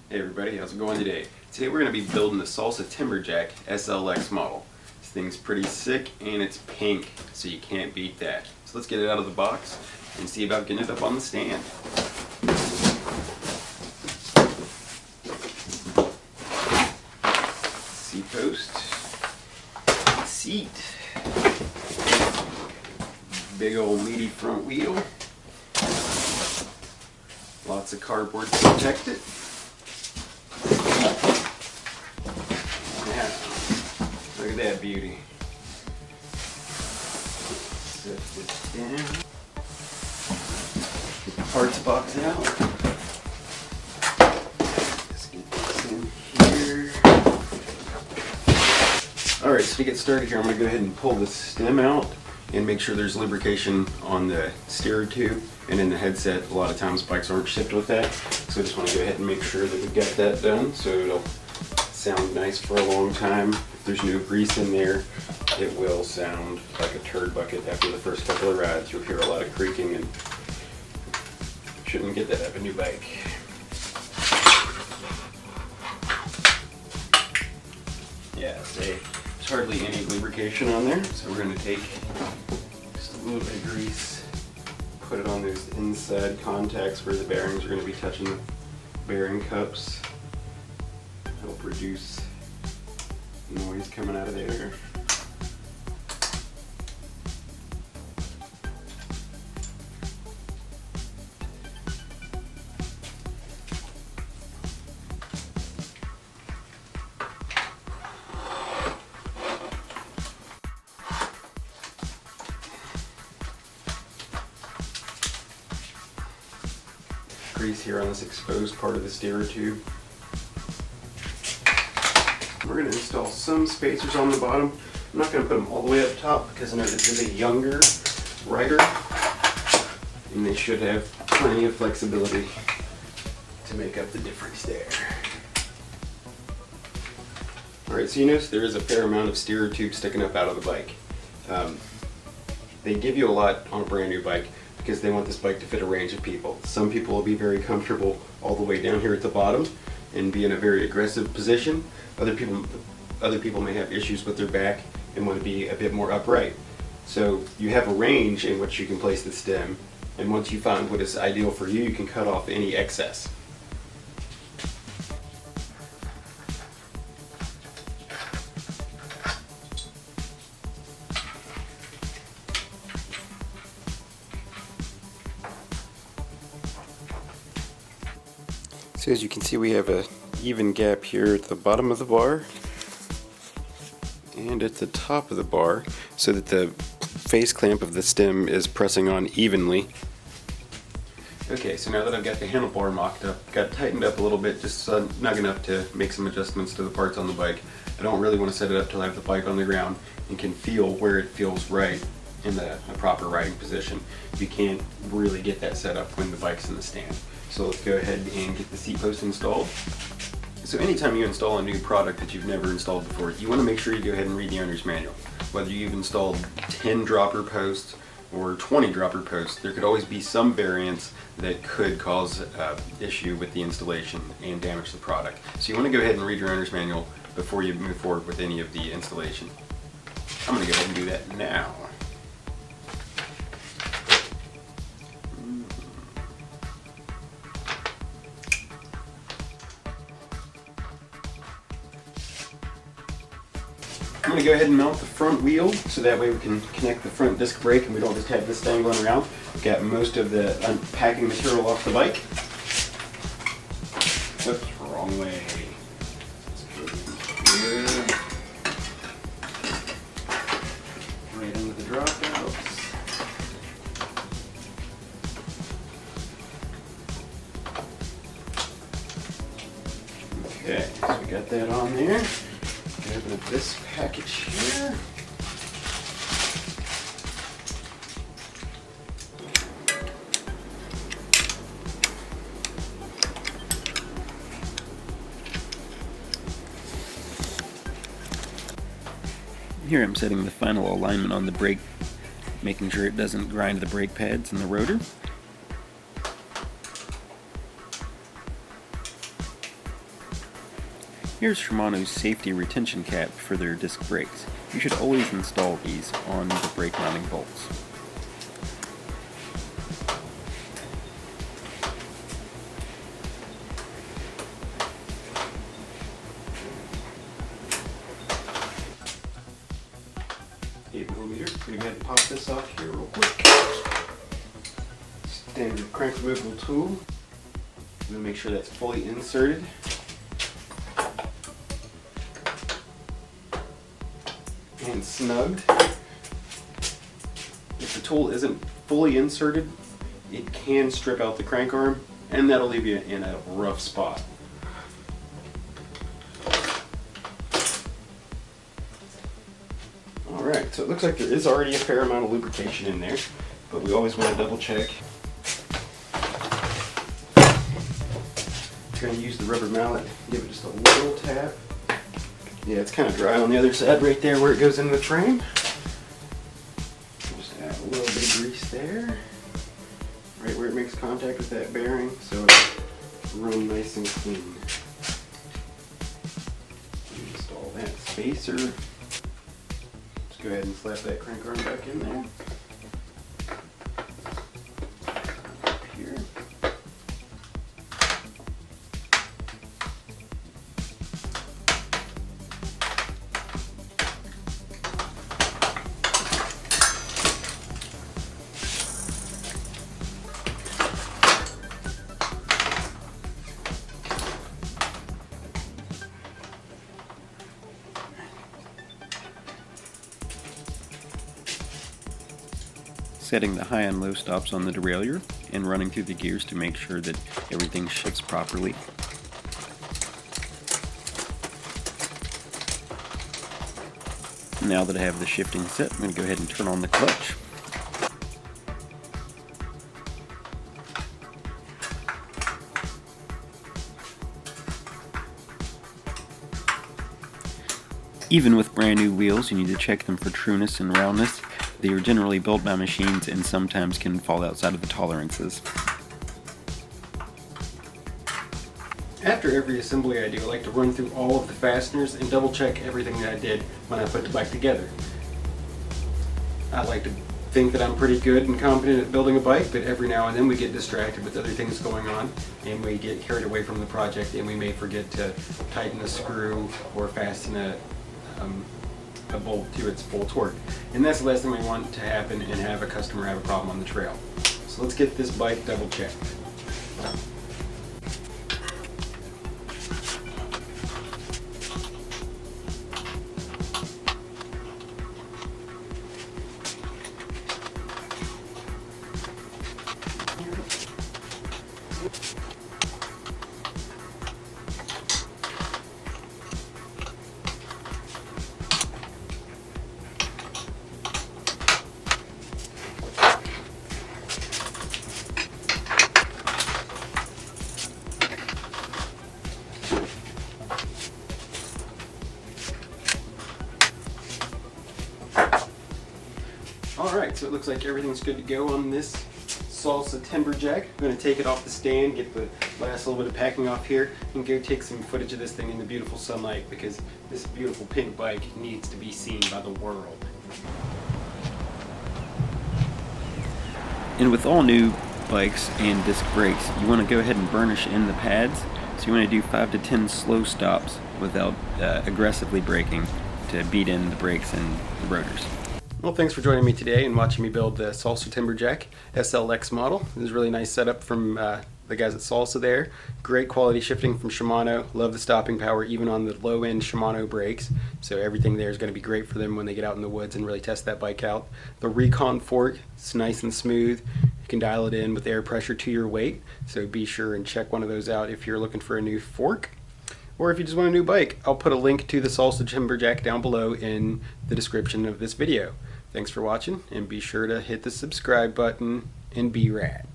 Hey everybody, how's it going today? Today we're going to be building the Salsa Timberjack SLX model. This thing's pretty sick and it's pink, so you can't beat that. So let's get it out of the box and see about getting it up on the stand. Seat post, seat, big old meaty front wheel, lots of cardboard to protect it. Look at that beauty. Set this down. Get the parts box out. Just get this in here. Alright, so to get started here, I'm going to go ahead and pull the stem out and make sure there's lubrication on the steerer tube and in the headset. A lot of times bikes aren't shipped with that, so I just want to go ahead and make sure that we've got that done so it'll sound nice for a long time. If there's no grease in there, it will sound like a turd bucket after the first couple of rides. You'll hear a lot of creaking and shouldn't get that out of a new bike. Yeah, see, there's hardly any lubrication on there, so we're going to take just a little bit of grease, put it on those inside contacts where the bearings are going to be touching the bearing cups. Help reduce noise coming out of there. Grease here on this exposed part of the steerer tube. We're going to install some spacers on the bottom. I'm not going to put them all the way up top because I know this is a younger rider and they should have plenty of flexibility to make up the difference there. Alright, so you notice there is a fair amount of steerer tube sticking up out of the bike. They give you a lot on a brand new bike because they want this bike to fit a range of people. Some people will be very comfortable all the way down here at the bottom and be in a very aggressive position. Other people may have issues with their back and want to be a bit more upright. So you have a range in which you can place the stem, and once you find what is ideal for you, you can cut off any excess. So as you can see, we have a even gap here at the bottom of the bar and at the top of the bar so that the face clamp of the stem is pressing on evenly. Okay, so now that I've got the handlebar mocked up, got tightened up a little bit, just snug enough to make some adjustments to the parts on the bike. I don't really want to set it up till I have the bike on the ground and can feel where it feels right in a proper riding position. You can't really get that set up when the bike's in the stand. So let's go ahead and get the seat post installed. So anytime you install a new product that you've never installed before, you want to make sure you go ahead and read the owner's manual. Whether you've installed 10 dropper posts or 20 dropper posts, there could always be some variance that could cause issue with the installation and damage the product. So you want to go ahead and read your owner's manual before you move forward with any of the installation. I'm going to go ahead and do that now. I'm going to go ahead and mount the front wheel so that way we can connect the front disc brake and we don't just have this dangling around. Got most of the unpacking material off the bike. Oops, wrong way. Here. Right into the dropouts. Okay, so we got that on there. Open up this package here. Here I'm setting the final alignment on the brake, making sure it doesn't grind the brake pads and the rotor. Here's Shimano's safety retention cap for their disc brakes. You should always install these on the brake mounting bolts. $8mm. I'm going to go ahead and pop this off here real quick. Standard crank removable tool. I'm going to make sure that's fully inserted. And snugged. If the tool isn't fully inserted, it can strip out the crank arm, and that'll leave you in a rough spot. Alright, so it looks like there is already a fair amount of lubrication in there, but we always want to double check. I'm going to use the rubber mallet, give it just a little tap. Yeah, it's kind of dry on the other side right there where it goes into the frame. Just add a little bit of grease there, right where it makes contact with that bearing, so it's run nice and clean. Install that spacer. Let's go ahead and slap that crank arm back in there. Up here. Setting the high and low stops on the derailleur and running through the gears to make sure that everything shifts properly. Now that I have the shifting set, I'm going to go ahead and turn on the clutch. Even with brand new wheels, you need to check them for trueness and roundness. They are generally built by machines and sometimes can fall outside of the tolerances. After every assembly I do, I like to run through all of the fasteners and double check everything that I did when I put the bike together. I like to think that I'm pretty good and competent at building a bike, but every now and then we get distracted with other things going on and we get carried away from the project and we may forget to tighten a screw or fasten a bolt to its full torque. And that's the last thing we want to happen and have a customer have a problem on the trail. So let's get this bike double checked. Alright, so it looks like everything's good to go on this Salsa Timberjack. I'm going to take it off the stand, get the last little bit of packing off here, and go take some footage of this thing in the beautiful sunlight because this beautiful pink bike needs to be seen by the world. And with all new bikes and disc brakes, you want to go ahead and burnish in the pads. So you want to do 5 to 10 slow stops without aggressively braking to beat in the brakes and the rotors. Well, thanks for joining me today and watching me build the Salsa Timberjack SLX model. This is a really nice setup from the guys at Salsa there. Great quality shifting from Shimano. Love the stopping power even on the low-end Shimano brakes. So everything there is going to be great for them when they get out in the woods and really test that bike out. The Recon fork, it's nice and smooth. You can dial it in with air pressure to your weight. So be sure and check one of those out if you're looking for a new fork. Or if you just want a new bike. I'll put a link to the Salsa Timberjack down below in the description of this video. Thanks for watching, and be sure to hit the subscribe button and be rad.